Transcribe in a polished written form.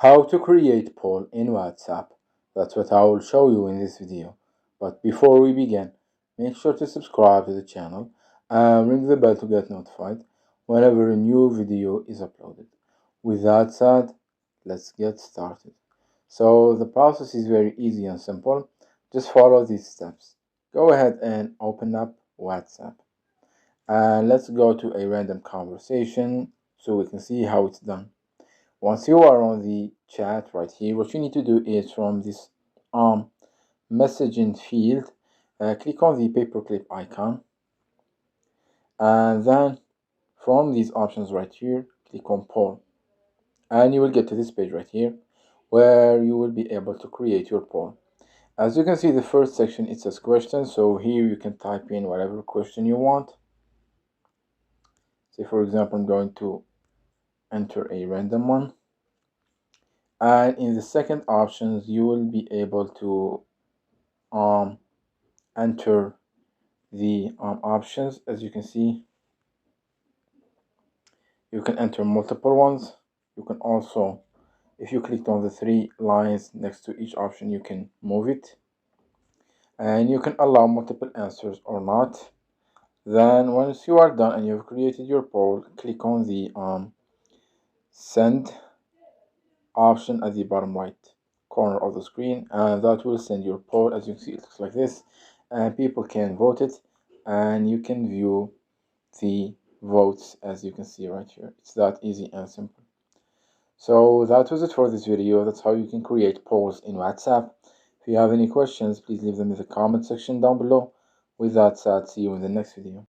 How to create poll in WhatsApp. That's what I will show you in this video. But before we begin, make sure to subscribe to the channel and ring the bell to get notified whenever a new video is uploaded. With that said, let's get started. So the process is very easy and simple. Just follow these steps. Go ahead and open up WhatsApp. And let's go to a random conversation so we can see how it's done. Once you are on the chat right here, what you need to do is from this messaging field, click on the paperclip icon, and then from these options right here, click on poll, and you will get to this page right here where you will be able to create your poll. As you can see, the first section, it says questions, so here you can type in whatever question you want. Say for example, I'm going to enter a random one. And in the second options, you will be able to enter the options. As you can see, you can enter multiple ones. You can also, if you clicked on the three lines next to each option, you can move it, and you can allow multiple answers or not. Then once you are done and you've created your poll, click on the send option at the bottom right corner of the screen, and that will send your poll. As you can see, it looks like this, and people can vote it, and you can view the votes as you can see right here. It's that easy and simple. So that was it for this video. That's how you can create polls in WhatsApp. If you have any questions, please leave them in the comment section down below. With that said, see you in the next video.